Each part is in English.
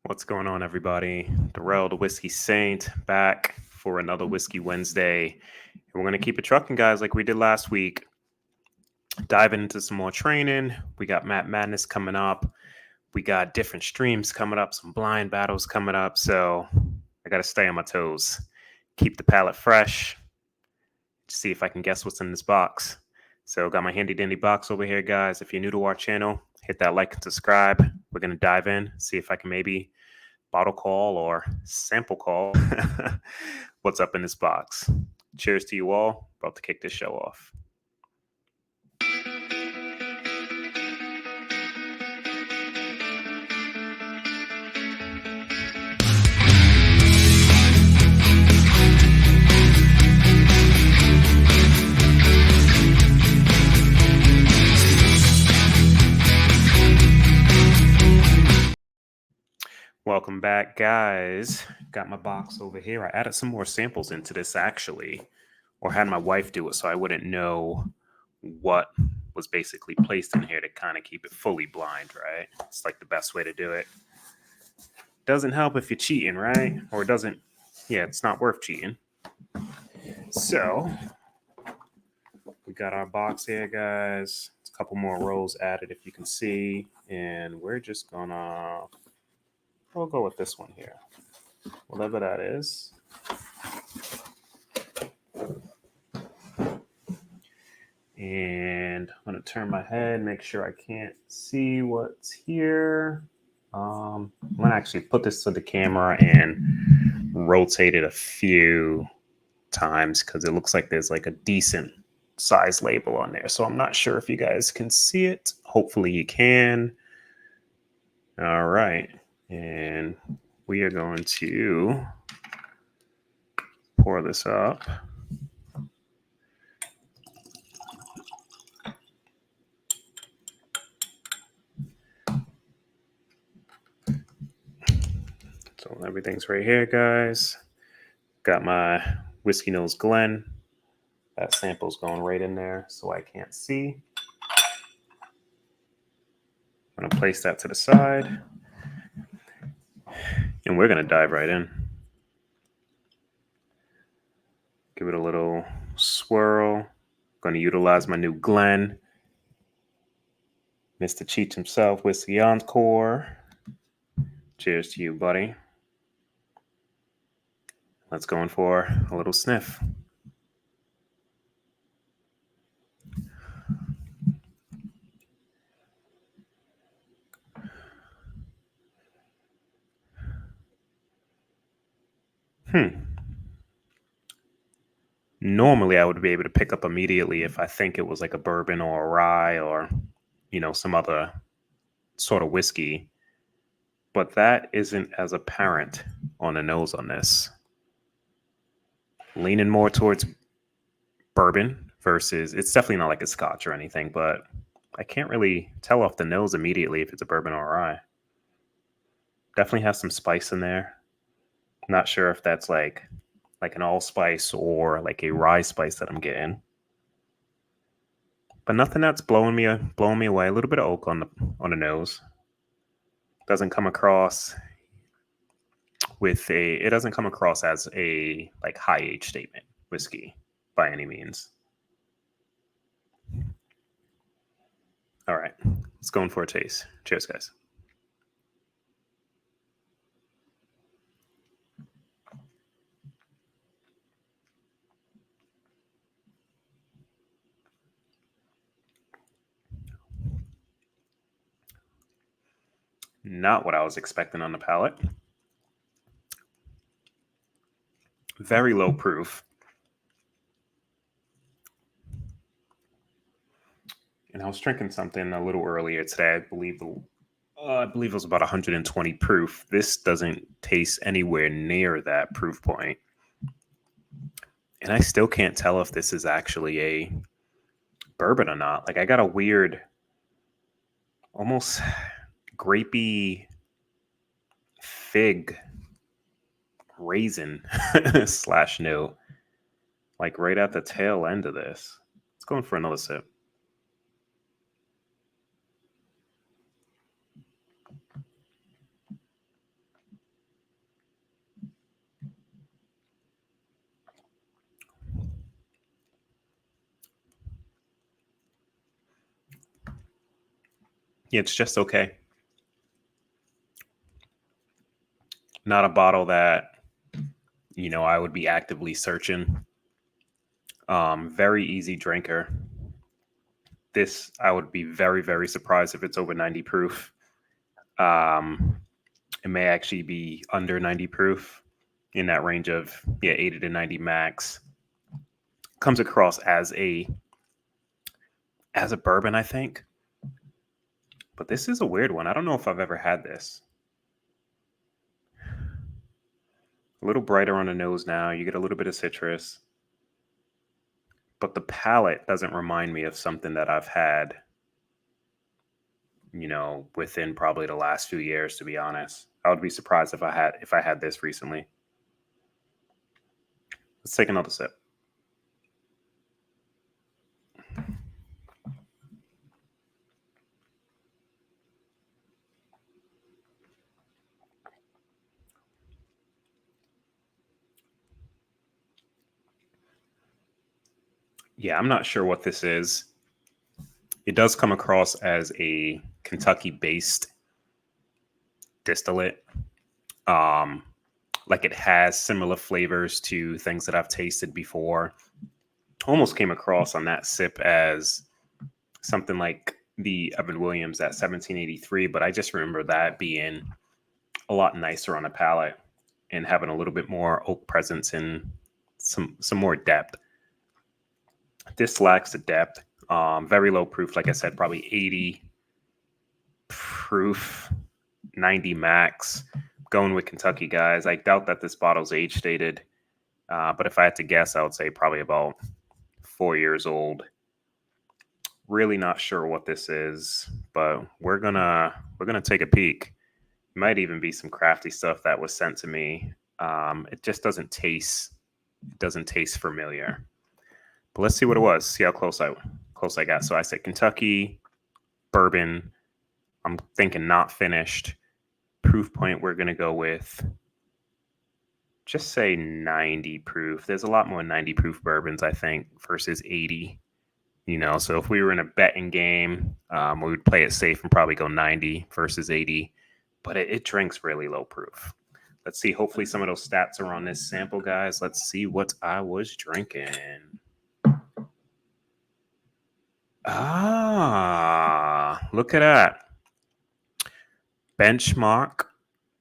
What's going on, everybody? Darrell, the Whiskey Saint, back for another Whiskey Wednesday. And we're going to keep it trucking, guys, like we did last week. Diving into some more training. We got Matt Madness coming up. We got different streams coming up, some blind battles coming up. So I got to stay on my toes. Keep the palate fresh. See if I can guess what's in this box. So got my handy dandy box over here, guys. If you're new to our channel, hit that like and subscribe. We're going to dive in, see if I can maybe bottle call or sample call what's up in this box. Cheers to you all. About to kick this show off. Welcome back, guys. Got my box over here. I added some more samples into this, actually, or had my wife do it so I wouldn't know what was basically placed in here to kind of keep it fully blind, right? It's like the best way to do it. Doesn't help if you're cheating, right? Or it doesn't, yeah, it's not worth cheating. So, we got our box here, guys. It's a couple more rows added, if you can see. And we're just gonna, we'll go with this one here. Whatever that is. And I'm going to turn my head, make sure I can't see what's here. I'm going to actually put this to the camera and rotate it a few times because it looks like there's like a decent size label on there. So I'm not sure if you guys can see it. Hopefully you can. All right. And we are going to pour this up. So everything's right here, guys. Got my Whiskey Nose Glen. That sample's going right in there so I can't see. I'm going to place that to the side. And we're going to dive right in. Give it a little swirl. Going to utilize my new Glen. Mr. Cheech himself, Whiskey Encore. Cheers to you, buddy. Let's go in for a little sniff. Normally, I would be able to pick up immediately if I think it was like a bourbon or a rye or, you know, some other sort of whiskey. But that isn't as apparent on the nose on this. Leaning more towards bourbon versus, it's definitely not like a scotch or anything, but I can't really tell off the nose immediately if it's a bourbon or a rye. Definitely has some spice in there. Not sure if that's like an allspice or like a rye spice that I'm getting. But nothing that's blowing me away. A little bit of oak on the nose. Doesn't come across it doesn't come across as a like high age statement whiskey by any means. All right, let's go in for a taste. Cheers, guys. Not what I was expecting on the palate. Very low proof. And I was drinking something a little earlier today. I believe it was about 120 proof. This doesn't taste anywhere near that proof point. And I still can't tell if this is actually a bourbon or not. Like I got a weird, almost grapey fig raisin / note, like right at the tail end of this. Let's go in for another sip. It's just okay. Not a bottle that, I would be actively searching. Very easy drinker. This, I would be very, very surprised if it's over 90 proof. Um, it may actually be under 90 proof, in that range of 80 to 90 max. Comes across as a bourbon, I think. But this is a weird one. I don't know if I've ever had this. A little brighter on the nose now. You get a little bit of citrus. But the palate doesn't remind me of something that I've had, within probably the last few years, to be honest. I would be surprised if I had this recently. Let's take another sip. Yeah, I'm not sure what this is. It does come across as a Kentucky-based distillate. Like it has similar flavors to things that I've tasted before. Almost came across on that sip as something like the Evan Williams at 1783, but I just remember that being a lot nicer on the palate and having a little bit more oak presence and some more depth. This lacks the depth. Very low proof, like I said, probably 80 proof, 90 max. Going with Kentucky, guys. I doubt that this bottle's age stated, but if I had to guess, I would say probably about 4 years old. Really not sure what this is, but we're gonna take a peek. Might even be some crafty stuff that was sent to me. It just doesn't taste familiar. But let's see what it was. See how close I got. So I said Kentucky bourbon. I'm thinking not finished. Proof point, we're gonna go with just say 90 proof. There's a lot more 90 proof bourbons, I think, versus 80. So if we were in a betting game, we would play it safe and probably go 90 versus 80. But it drinks really low proof. Let's see. Hopefully some of those stats are on this sample, guys. Let's see what I was drinking. Look at that. Benchmark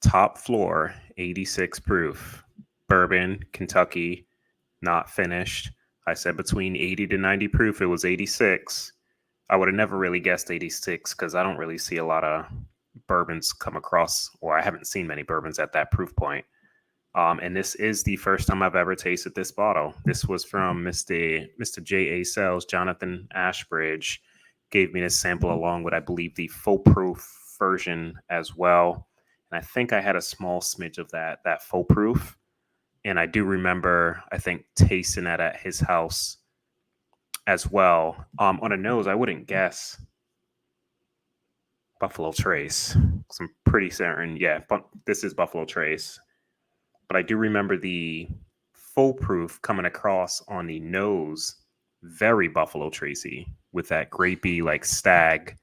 top floor, 86 proof. Bourbon, Kentucky, not finished. I said between 80 to 90 proof. It was 86. I would have never really guessed 86 because I don't really see a lot of bourbons come across, or I haven't seen many bourbons at that proof point. And this is the first time I've ever tasted this bottle. This was from Mr. J.A. Sells, Jonathan Ashbridge. Gave me this sample along with, I believe, the full proof version as well. And I think I had a small smidge of that full proof. And I do remember, I think, tasting that at his house as well. On a nose, I wouldn't guess Buffalo Trace. I'm pretty certain, but this is Buffalo Trace. But I do remember the full proof coming across on the nose, very Buffalo Tracy, with that grapey, like stag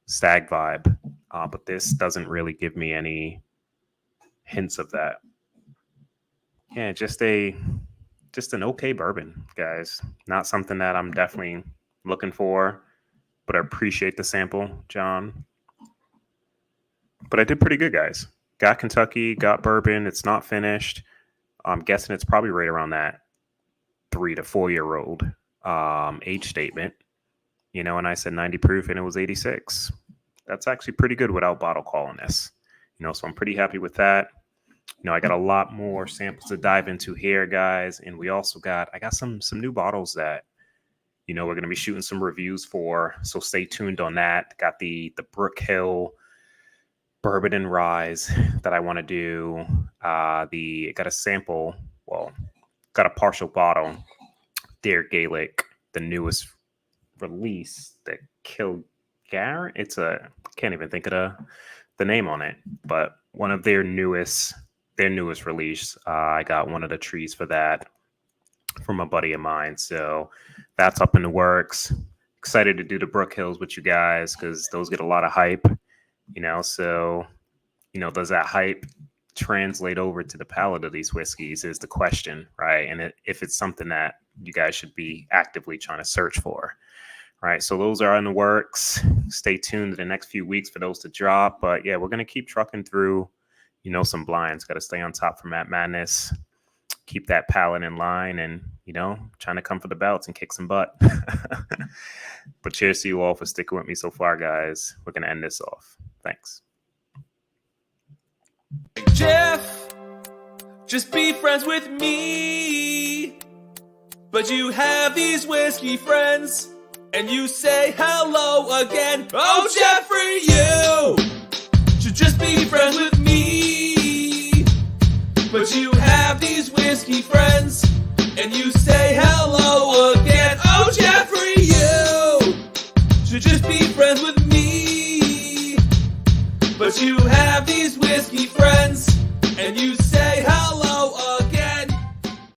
vibe. But this doesn't really give me any hints of that. Yeah, just an okay bourbon, guys. Not something that I'm definitely looking for, but I appreciate the sample, John. But I did pretty good, guys. Got Kentucky, got bourbon. It's not finished. I'm guessing it's probably right around that 3 to 4 year old age statement. And I said 90 proof and it was 86. That's actually pretty good without bottle calling this. So I'm pretty happy with that. I got a lot more samples to dive into here, guys. And I got some new bottles that, we're going to be shooting some reviews for. So stay tuned on that. Got the Brook Hill Bourbon and Rise that I want to do. Got a sample, got a partial bottle. Dear Gaelic, the newest release, the Kilgaren. Can't even think of the name on it, but one of their newest release. I got one of the trees for that from a buddy of mine, so that's up in the works. Excited to do the Brook Hills with you guys because those get a lot of hype. So, does that hype translate over to the palate of these whiskeys is the question, right? And if it's something that you guys should be actively trying to search for, right? So those are in the works. Stay tuned to the next few weeks for those to drop. But yeah, we're going to keep trucking through, some blinds. Got to stay on top for Matt Madness, keep that palate in line, and, trying to come for the belts and kick some butt. But cheers to you all for sticking with me so far, guys. We're going to end this off. Thanks. Jeff, just be friends with me. But you have these whiskey friends, and you say hello again. Oh, Jeffrey, you should just be friends with me. But you have these whiskey friends, and you say hello again. Oh, Jeffrey, you should just be friends with me. But you have these whiskey friends, and you